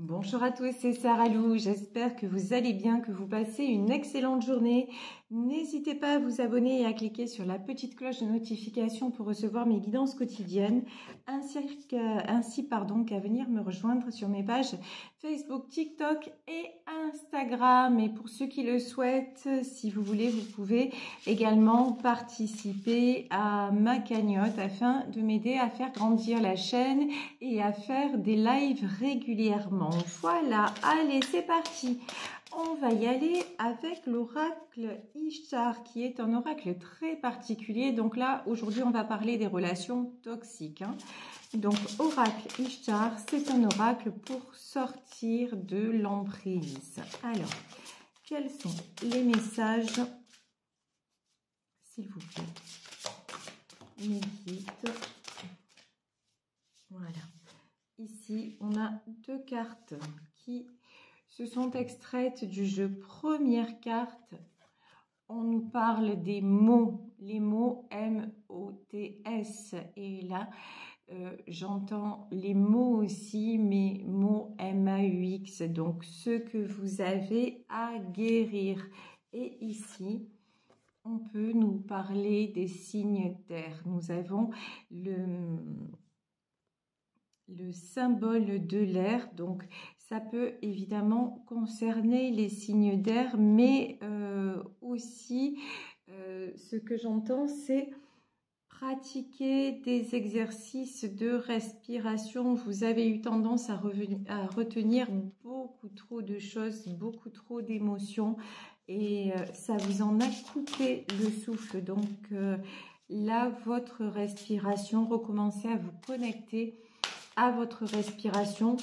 Bonjour à tous, c'est Sarah Lou. J'espère que vous allez bien, que vous passez une excellente journée. N'hésitez pas à vous abonner et à cliquer sur la petite cloche de notification pour recevoir mes guidances quotidiennes, ainsi qu'à venir me rejoindre sur mes pages Facebook, TikTok et Instagram. Et pour ceux qui le souhaitent, si vous voulez, vous pouvez également participer à ma cagnotte afin de m'aider à faire grandir la chaîne et à faire des lives régulièrement. Voilà, allez, c'est parti. On va y aller avec l'oracle Ishtar, qui est un oracle très particulier. Donc là, aujourd'hui, on va parler des relations toxiques. Donc, oracle Ishtar, c'est un oracle pour sortir de l'emprise. Alors, quels sont les messages, s'il vous plaît? Médite. Voilà. Ici, on a deux cartes qui se sont extraites du jeu. Première carte, on nous parle des mots, les mots M-O-T-S. Et là, j'entends les mots aussi, mais mots M-A-U-X. Donc, ce que vous avez à guérir. Et ici, on peut nous parler des signes d'air. Nous avons le symbole de l'air, donc ça peut évidemment concerner les signes d'air, mais aussi ce que j'entends, c'est pratiquer des exercices de respiration. Vous avez eu tendance à retenir beaucoup trop de choses, beaucoup trop d'émotions, et ça vous en a coupé le souffle. Donc là, votre respiration, recommencez à vous connecter à votre respiration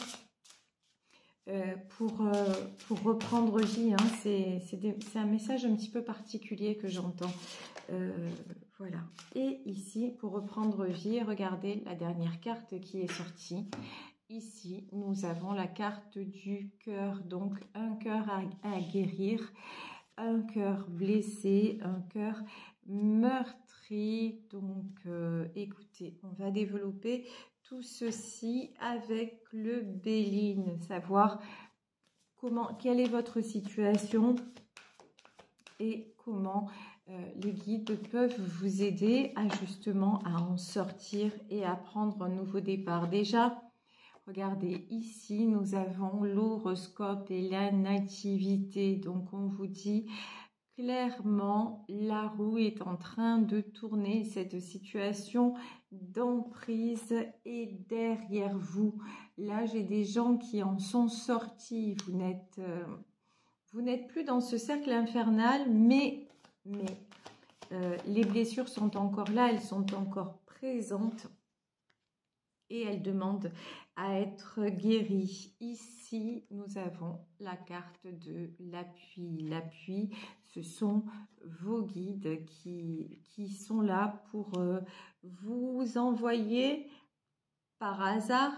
pour reprendre vie. Hein. C'est un message un petit peu particulier que j'entends. Voilà. Et ici, pour reprendre vie, regardez la dernière carte qui est sortie. Ici, nous avons la carte du cœur. Donc, un cœur à guérir, un cœur blessé, un cœur meurtri. Donc, écoutez, on va développer tout ceci avec le Béline, savoir quelle est votre situation et comment les guides peuvent vous aider à justement à en sortir et à prendre un nouveau départ. Déjà, regardez, ici, nous avons l'horoscope et la nativité. Donc, on vous dit clairement, la roue est en train de tourner. Cette situation d'emprise est derrière vous. Là, j'ai des gens qui en sont sortis. Vous n'êtes plus dans ce cercle infernal, mais les blessures sont encore là, elles sont encore présentes. Et elle demande à être guérie. Ici, nous avons la carte de l'appui. L'appui, ce sont vos guides qui sont là pour vous envoyer par hasard,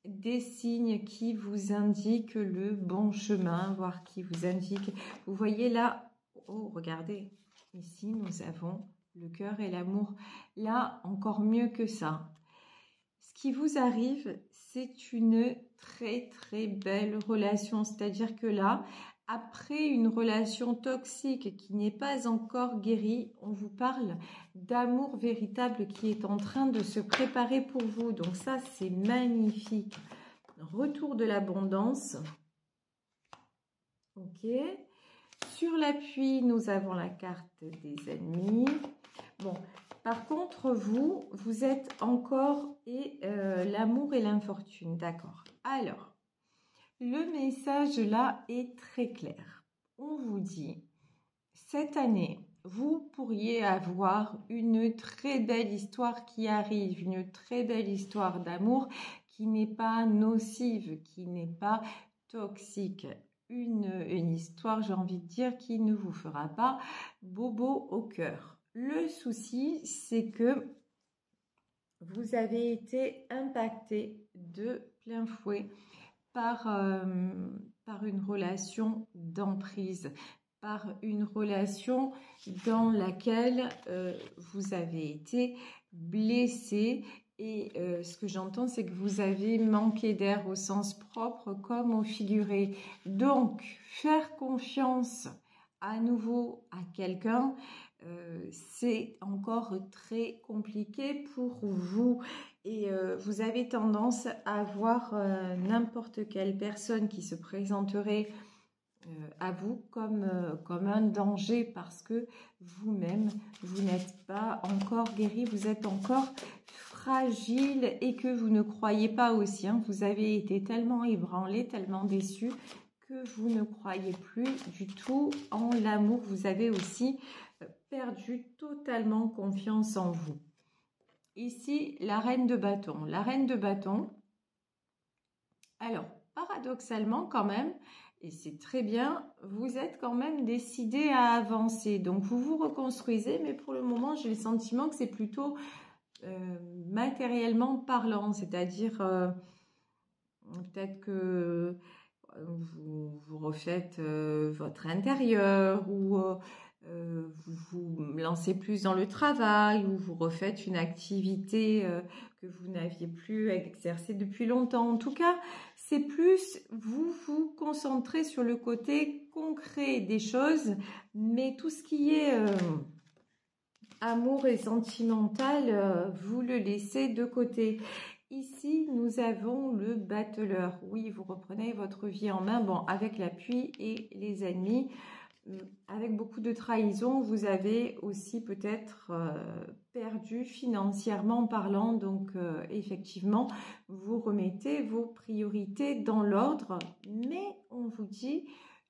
des signes qui vous indiquent le bon chemin, voire qui vous indiquent. Vous voyez là, oh, regardez, ici, nous avons le cœur et l'amour. Là, encore mieux que ça. Ce qui vous arrive, c'est une très très belle relation. C'est-à-dire que là, après une relation toxique qui n'est pas encore guérie, on vous parle d'amour véritable qui est en train de se préparer pour vous. Donc ça, c'est magnifique. Retour de l'abondance. Ok. Sur l'appui, nous avons la carte des ennemis. Bon, par contre, vous êtes encore l'amour et l'infortune, d'accord. Alors, le message là est très clair. On vous dit, cette année, vous pourriez avoir une très belle histoire qui arrive, une très belle histoire d'amour qui n'est pas nocive, qui n'est pas toxique. Une histoire, j'ai envie de dire, qui ne vous fera pas bobo au cœur. Le souci, c'est que vous avez été impacté de plein fouet par une relation d'emprise, par une relation dans laquelle vous avez été blessé Et ce que j'entends, c'est que vous avez manqué d'air au sens propre comme au figuré. Donc, faire confiance à nouveau à quelqu'un, c'est encore très compliqué pour vous. Et vous avez tendance à voir n'importe quelle personne qui se présenterait à vous comme un danger parce que vous-même, vous n'êtes pas encore guéri, vous êtes encore fragile et que vous ne croyez pas aussi. Hein. Vous avez été tellement ébranlé, tellement déçu que vous ne croyez plus du tout en l'amour. Vous avez aussi perdu totalement confiance en vous. Ici, la reine de bâton. La reine de bâton, alors, paradoxalement quand même, et c'est très bien, vous êtes quand même décidé à avancer. Donc, vous vous reconstruisez, mais pour le moment, j'ai le sentiment que c'est plutôt matériellement parlant. C'est-à-dire, peut-être que vous refaites votre intérieur ou vous vous lancez plus dans le travail ou vous refaites une activité que vous n'aviez plus exercée depuis longtemps. En tout cas, c'est plus vous vous concentrez sur le côté concret des choses, mais tout ce qui est amour et sentimental, vous le laissez de côté. Ici, nous avons le battleur. Oui, vous reprenez votre vie en main, bon, avec l'appui et les ennemis. Avec beaucoup de trahison, vous avez aussi peut-être perdu financièrement parlant. Donc, effectivement, vous remettez vos priorités dans l'ordre. Mais on vous dit,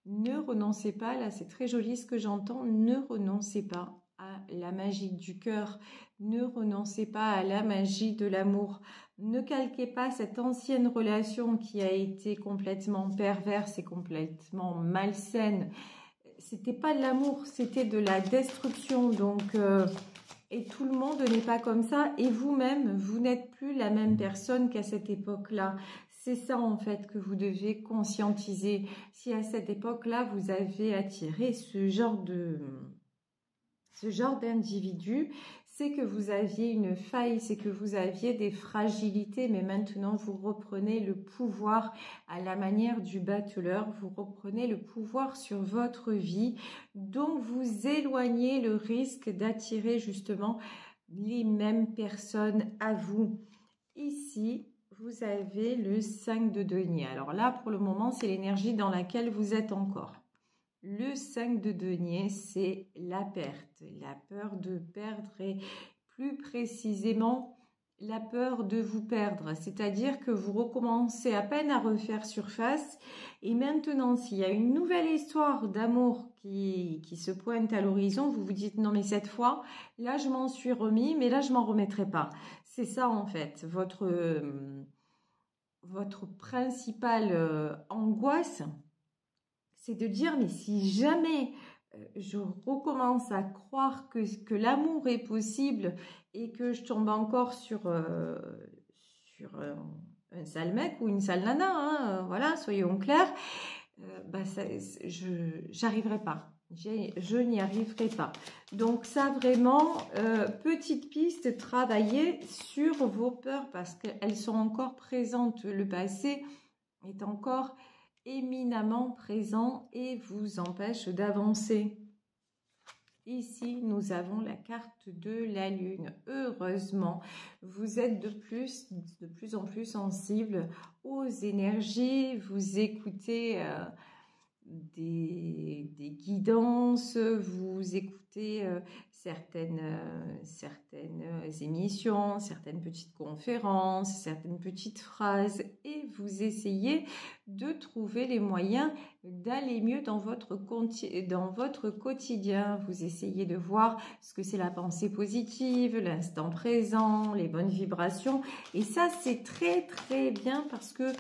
ne renoncez pas. Là, c'est très joli ce que j'entends. Ne renoncez pas à la magie du cœur. Ne renoncez pas à la magie de l'amour. Ne calquez pas cette ancienne relation qui a été complètement perverse et complètement malsaine. C'était pas de l'amour, c'était de la destruction. Donc, et tout le monde n'est pas comme ça. Et vous-même, vous n'êtes plus la même personne qu'à cette époque-là. C'est ça, en fait, que vous devez conscientiser. Si à cette époque-là, vous avez attiré ce genre d'individu, c'est que vous aviez une faille, c'est que vous aviez des fragilités, mais maintenant vous reprenez le pouvoir à la manière du battleur, vous reprenez le pouvoir sur votre vie, donc vous éloignez le risque d'attirer justement les mêmes personnes à vous. Ici, vous avez le 5 de denier. Alors là, pour le moment, c'est l'énergie dans laquelle vous êtes encore. Le 5 de denier, c'est la perte, la peur de perdre et plus précisément la peur de vous perdre. C'est-à-dire que vous recommencez à peine à refaire surface et maintenant, s'il y a une nouvelle histoire d'amour qui se pointe à l'horizon, vous vous dites non mais cette fois, là je m'en suis remis, mais là je m'en remettrai pas. C'est ça en fait, votre principale angoisse. C'est de dire, mais si jamais je recommence à croire que l'amour est possible et que je tombe encore sur un sale mec ou une sale nana, hein, voilà, soyons clairs, j'arriverai pas. Je n'y arriverai pas. Donc ça vraiment, petite piste, travaillez sur vos peurs parce qu'elles sont encore présentes. Le passé est encore éminemment présent et vous empêche d'avancer. Ici, nous avons la carte de la Lune. Heureusement, vous êtes de plus en plus sensible aux énergies. Vous écoutez des guidances, vous écoutez certaines émissions, certaines petites conférences, certaines petites phrases et vous essayez de trouver les moyens d'aller mieux dans votre quotidien. Vous essayez de voir ce que c'est la pensée positive, l'instant présent, les bonnes vibrations et ça c'est très très bien parce que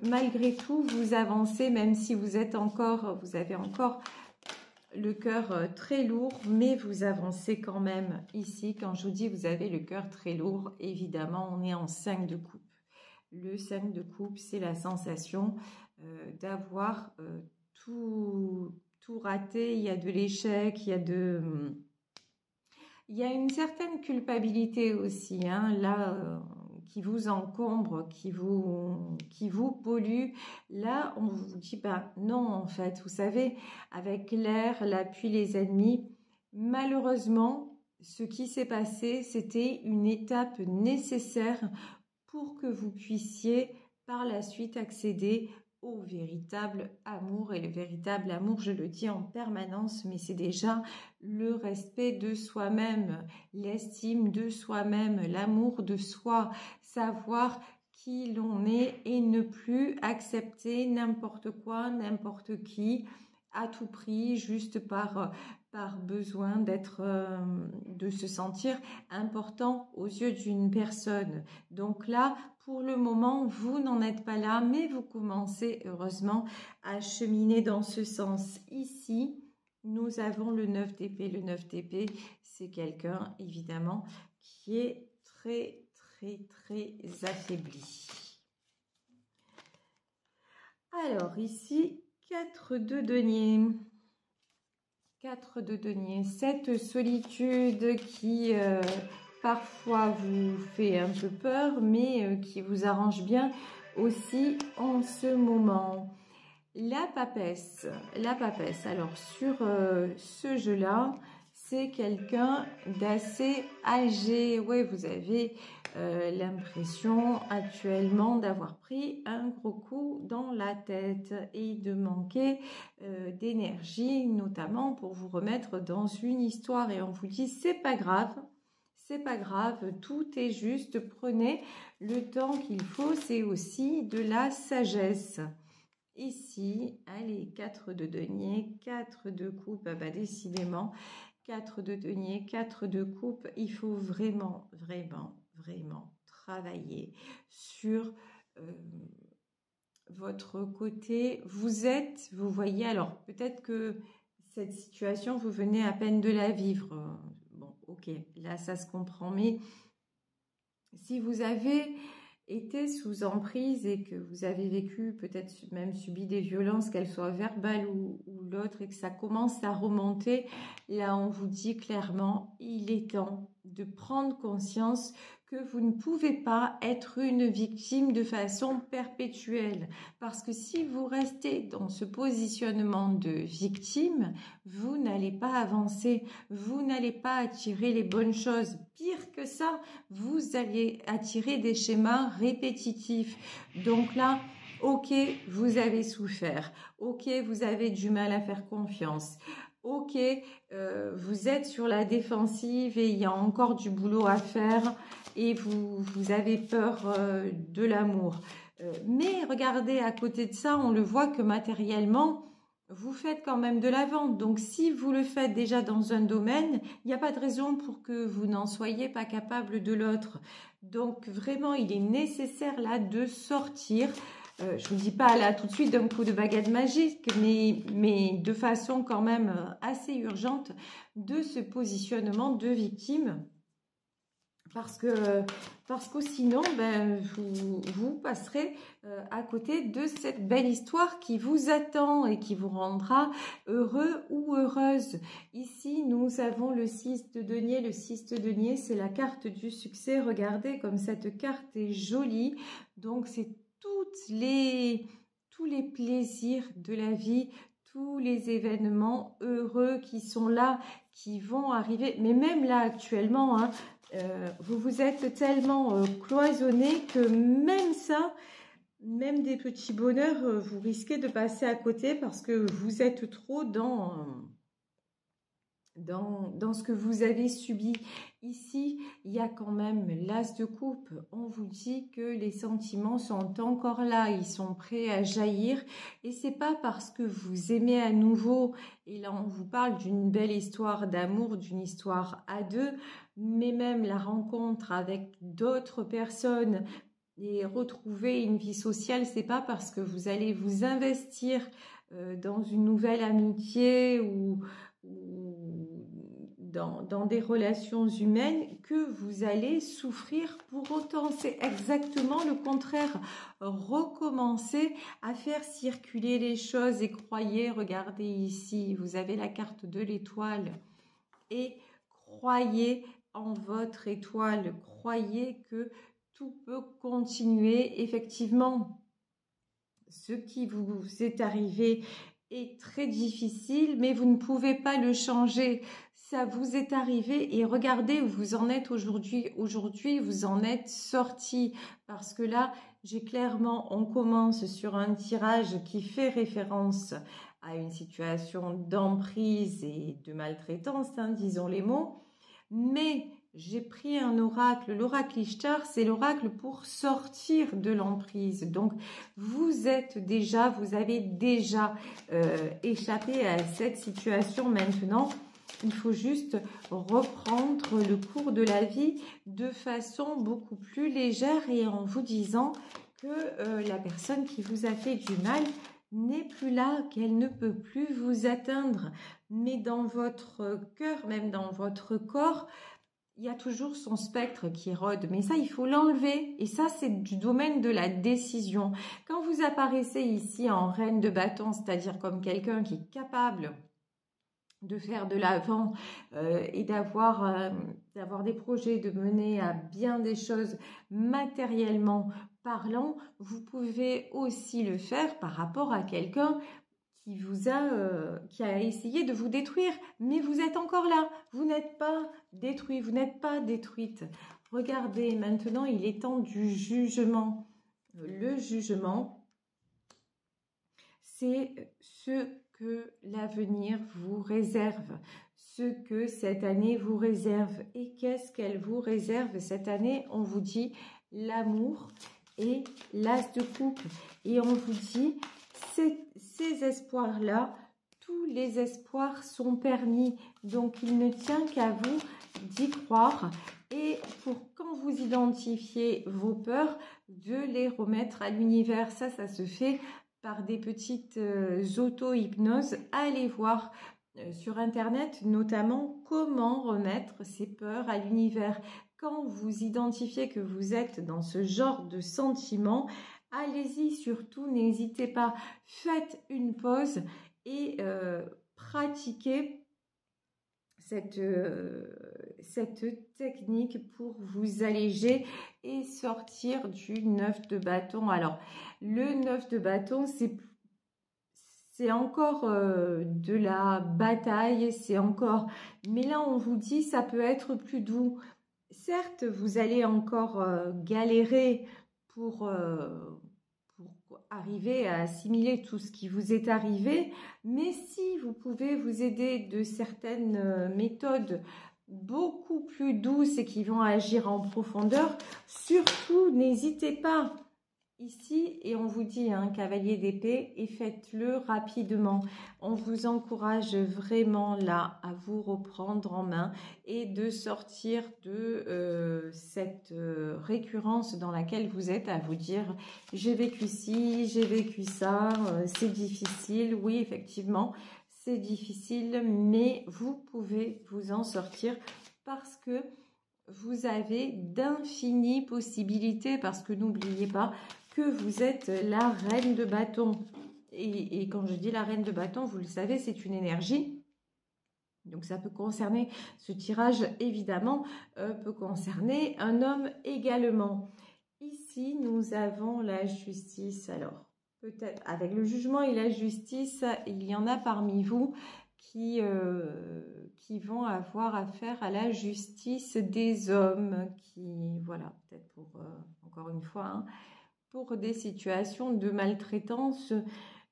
malgré tout vous avancez même si vous avez encore le cœur très lourd, mais vous avancez quand même ici. Quand je vous dis vous avez le cœur très lourd, évidemment, on est en 5 de coupe. Le 5 de coupe, c'est la sensation d'avoir tout raté. Il y a de l'échec, il y a Il y a une certaine culpabilité aussi, hein, là, qui vous encombre, qui vous pollue. Là, on vous dit, ben non, en fait, vous savez, avec l'air, la pluie, les ennemis, malheureusement, ce qui s'est passé, c'était une étape nécessaire pour que vous puissiez par la suite accéder au véritable amour. Et le véritable amour, je le dis en permanence, mais c'est déjà le respect de soi-même, l'estime de soi-même, l'amour de soi, savoir qui l'on est et ne plus accepter n'importe quoi, n'importe qui à tout prix, juste par besoin de se sentir important aux yeux d'une personne. Donc là, pour le moment, vous n'en êtes pas là, mais vous commencez heureusement à cheminer dans ce sens. Ici, nous avons le 9 d'épée. Le 9 d'épée, c'est quelqu'un, évidemment, qui est très, très, très affaibli. Alors, ici, 4 de denier. 4 de denier. Cette solitude qui... parfois vous fait un peu peur, mais qui vous arrange bien aussi en ce moment. La papesse. Alors, sur ce jeu-là, c'est quelqu'un d'assez âgé. Oui, vous avez l'impression actuellement d'avoir pris un gros coup dans la tête et de manquer d'énergie, notamment pour vous remettre dans une histoire. Et on vous dit, c'est pas grave. C'est pas grave, tout est juste, prenez le temps qu'il faut, c'est aussi de la sagesse. Ici, allez, 4 de denier, 4 de coupe, bah décidément, 4 de denier, 4 de coupe, il faut vraiment, vraiment, vraiment travailler sur votre côté. Vous voyez, alors peut-être que cette situation, vous venez à peine de la vivre. Bon, ok, là, ça se comprend. Mais si vous avez été sous emprise et que vous avez vécu, peut-être même subi des violences, qu'elles soient verbales ou l'autre, et que ça commence à remonter, là, on vous dit clairement, il est temps de prendre conscience que vous ne pouvez pas être une victime de façon perpétuelle. Parce que si vous restez dans ce positionnement de victime, vous n'allez pas avancer, vous n'allez pas attirer les bonnes choses. Pire que ça, vous allez attirer des schémas répétitifs. Donc là, ok, vous avez souffert. Ok, vous avez du mal à faire confiance. Ok, vous êtes sur la défensive et il y a encore du boulot à faire et vous avez peur de l'amour. Mais regardez, à côté de ça, on le voit que matériellement, vous faites quand même de la vente. Donc, si vous le faites déjà dans un domaine, il n'y a pas de raison pour que vous n'en soyez pas capable de l'autre. Donc, vraiment, il est nécessaire là de sortir. Je ne vous dis pas là tout de suite d'un coup de baguette magique, mais de façon quand même assez urgente de ce positionnement de victime. Parce que sinon, ben, vous passerez à côté de cette belle histoire qui vous attend et qui vous rendra heureux ou heureuse. Ici, nous avons le 6 de denier. Le 6 de denier, c'est la carte du succès. Regardez comme cette carte est jolie. Donc, c'est tous les plaisirs de la vie, tous les événements heureux qui sont là, qui vont arriver. Mais même là, actuellement, hein, vous vous êtes tellement cloisonné que même ça, même des petits bonheurs, vous risquez de passer à côté parce que vous êtes trop dans ce que vous avez subi. Ici, il y a quand même l'as de coupe. On vous dit que les sentiments sont encore là, ils sont prêts à jaillir. Et c'est pas parce que vous aimez à nouveau, et là on vous parle d'une belle histoire d'amour, d'une histoire à deux, mais même la rencontre avec d'autres personnes et retrouver une vie sociale, c'est pas parce que vous allez vous investir dans une nouvelle amitié ou dans des relations humaines que vous allez souffrir pour autant. C'est exactement le contraire. Recommencez à faire circuler les choses et croyez, regardez ici, vous avez la carte de l'étoile et croyez en votre étoile, croyez que tout peut continuer. Effectivement, ce qui vous est arrivé est très difficile, mais vous ne pouvez pas le changer. Ça vous est arrivé et regardez où vous en êtes aujourd'hui. Aujourd'hui, vous en êtes sorti parce que là, on commence sur un tirage qui fait référence à une situation d'emprise et de maltraitance, hein, disons les mots. Mais j'ai pris un oracle. L'oracle Ishtar, c'est l'oracle pour sortir de l'emprise. Donc, vous avez déjà échappé à cette situation. Maintenant, il faut juste reprendre le cours de la vie de façon beaucoup plus légère et en vous disant que la personne qui vous a fait du mal n'est plus là, qu'elle ne peut plus vous atteindre. Mais dans votre cœur, même dans votre corps, il y a toujours son spectre qui rôde. Mais ça, il faut l'enlever. Et ça, c'est du domaine de la décision. Quand vous apparaissez ici en reine de bâton, c'est-à-dire comme quelqu'un qui est capable de faire de l'avant et d'avoir des projets, de mener à bien des choses matériellement parlant, vous pouvez aussi le faire par rapport à quelqu'un qui a essayé de vous détruire, mais vous êtes encore là, vous n'êtes pas détruit, vous n'êtes pas détruite. Regardez, maintenant il est temps du jugement. Le jugement, c'est ce que l'avenir vous réserve, ce que cette année vous réserve. Et qu'est-ce qu'elle vous réserve cette année? On vous dit l'amour et l'as de coupe. Et on vous dit, ces espoirs-là, tous les espoirs sont permis. Donc, il ne tient qu'à vous d'y croire. Et pour quand vous identifiez vos peurs, de les remettre à l'univers. Ça se fait par des petites auto-hypnoses. Allez voir sur Internet, notamment, comment remettre ces peurs à l'univers. Quand vous identifiez que vous êtes dans ce genre de sentiment, allez-y, surtout, n'hésitez pas. Faites une pause et pratiquez cette technique pour vous alléger et sortir du 9 de bâton. Alors, le 9 de bâton, c'est encore de la bataille, c'est encore... Mais là, on vous dit, ça peut être plus doux. Certes, vous allez encore galérer pour arriver à assimiler tout ce qui vous est arrivé, mais si vous pouvez vous aider de certaines méthodes beaucoup plus douces et qui vont agir en profondeur, surtout n'hésitez pas ici, et on vous dit un cavalier d'épée, et faites-le rapidement. On vous encourage vraiment là à vous reprendre en main et de sortir de cette récurrence dans laquelle vous êtes à vous dire j'ai vécu ci, j'ai vécu ça, c'est difficile. Oui, effectivement, c'est difficile, mais vous pouvez vous en sortir parce que vous avez d'infinies possibilités, parce que n'oubliez pas que vous êtes la reine de bâton. Et quand je dis la reine de bâton, vous le savez, c'est une énergie. Donc ça peut concerner, ce tirage évidemment, peut concerner un homme également. Ici, nous avons la justice. Alors, peut-être avec le jugement et la justice, il y en a parmi vous qui vont avoir affaire à la justice des hommes, qui, voilà, peut-être pour, encore une fois, hein, pour des situations de maltraitance.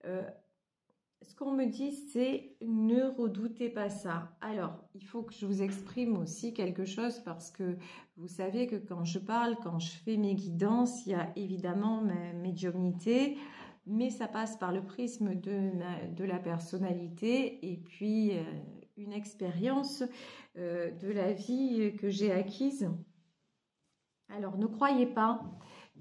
Ce qu'on me dit, c'est ne redoutez pas ça. Alors, il faut que je vous exprime aussi quelque chose parce que vous savez que quand je parle, quand je fais mes guidances, il y a évidemment ma médiumnité, mais ça passe par le prisme de la personnalité et puis une expérience de la vie que j'ai acquise. Alors, ne croyez pas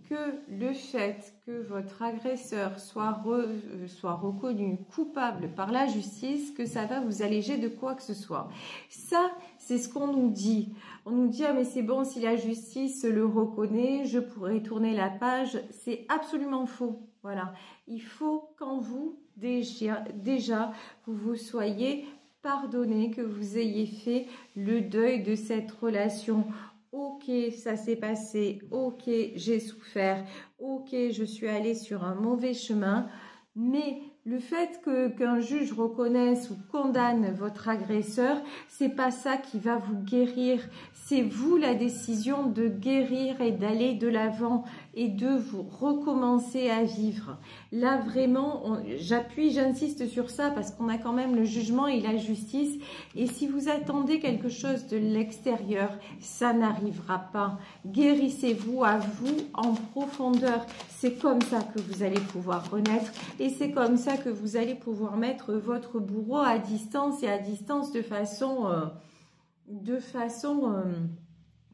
que le fait que votre agresseur soit reconnu coupable par la justice, que ça va vous alléger de quoi que ce soit. Ça, c'est ce qu'on nous dit. On nous dit, ah mais c'est bon, si la justice le reconnaît, je pourrai tourner la page. C'est absolument faux. Voilà. Il faut qu'en vous, déjà, vous soyez pardonner que vous ayez fait le deuil de cette relation. Ok, ça s'est passé, ok, j'ai souffert, ok, je suis allée sur un mauvais chemin, mais le fait qu'un juge reconnaisse ou condamne votre agresseur, c'est pas ça qui va vous guérir. C'est vous la décision de guérir et d'aller de l'avant et de vous recommencer à vivre. Là, vraiment, j'insiste sur ça parce qu'on a quand même le jugement et la justice. Et si vous attendez quelque chose de l'extérieur, ça n'arrivera pas. Guérissez-vous à vous en profondeur. C'est comme ça que vous allez pouvoir renaître et c'est comme ça que vous allez pouvoir mettre votre bourreau à distance et à distance de façon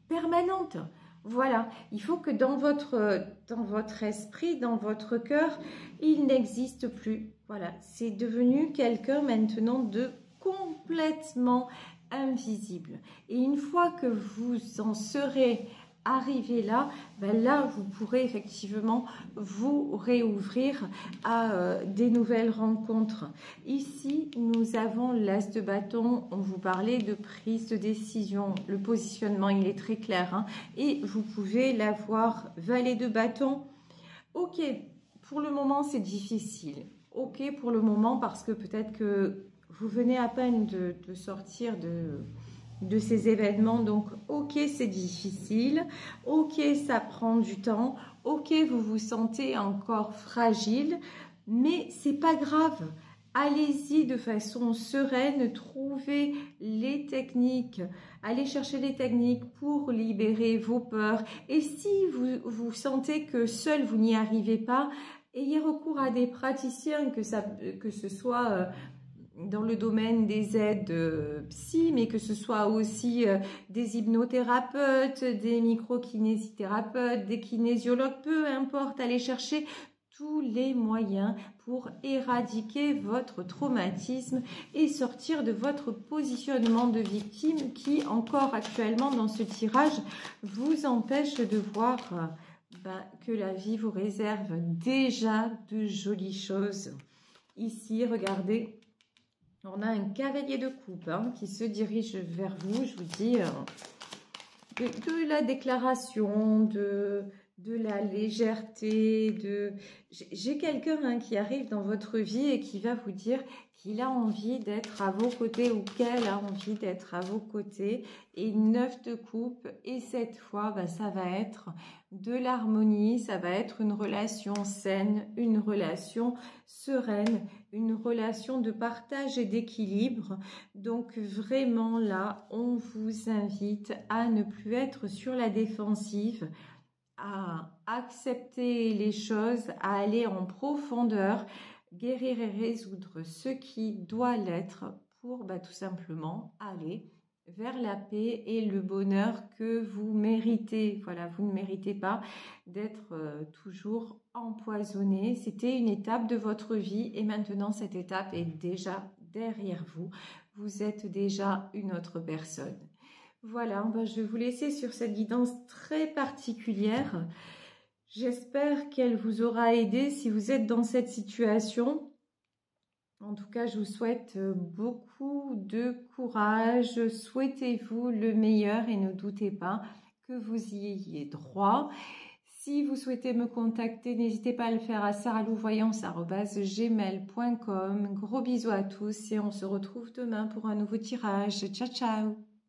permanente. Voilà, il faut que dans votre esprit, dans votre cœur, il n'existe plus. Voilà, c'est devenu quelqu'un maintenant de complètement invisible. Et une fois que vous en serez arrivé là, ben là, vous pourrez effectivement vous réouvrir à des nouvelles rencontres. Ici, nous avons l'as de bâton. On vous parlait de prise de décision. Le positionnement, il est très clair. Hein, et vous pouvez l'avoir valet de bâton. Ok, pour le moment, c'est difficile. Ok, pour le moment, parce que peut-être que vous venez à peine de sortir de ces événements, donc ok, c'est difficile, ok, ça prend du temps, ok, vous vous sentez encore fragile, mais c'est pas grave. Allez-y de façon sereine, trouvez les techniques, allez chercher les techniques pour libérer vos peurs. Et si vous sentez que seul vous n'y arrivez pas, ayez recours à des praticiens, que ce soit dans le domaine des aides psy, mais que ce soit aussi des hypnothérapeutes, des microkinésithérapeutes, des kinésiologues, peu importe, allez chercher tous les moyens pour éradiquer votre traumatisme et sortir de votre positionnement de victime qui, encore actuellement dans ce tirage, vous empêche de voir que la vie vous réserve déjà de jolies choses. Ici, regardez, on a un cavalier de coupe qui se dirige vers vous, je vous dis, de la déclaration, de la légèreté, j'ai quelqu'un qui arrive dans votre vie et qui va vous dire qu'il a envie d'être à vos côtés ou qu'elle a envie d'être à vos côtés. Et 9 de coupe, et cette fois, ça va être de l'harmonie, ça va être une relation saine, une relation sereine, une relation de partage et d'équilibre. Donc vraiment là, on vous invite à ne plus être sur la défensive, à accepter les choses, à aller en profondeur, guérir et résoudre ce qui doit l'être pour tout simplement aller vers la paix et le bonheur que vous méritez. Voilà, vous ne méritez pas d'être toujours empoisonné. C'était une étape de votre vie et maintenant cette étape est déjà derrière vous. Vous êtes déjà une autre personne. Voilà, je vais vous laisser sur cette guidance très particulière. J'espère qu'elle vous aura aidé si vous êtes dans cette situation. En tout cas, je vous souhaite beaucoup de courage. Souhaitez-vous le meilleur et ne doutez pas que vous y ayez droit. Si vous souhaitez me contacter, n'hésitez pas à le faire à saralouvoyance@gmail.com. Gros bisous à tous et on se retrouve demain pour un nouveau tirage. Ciao, ciao!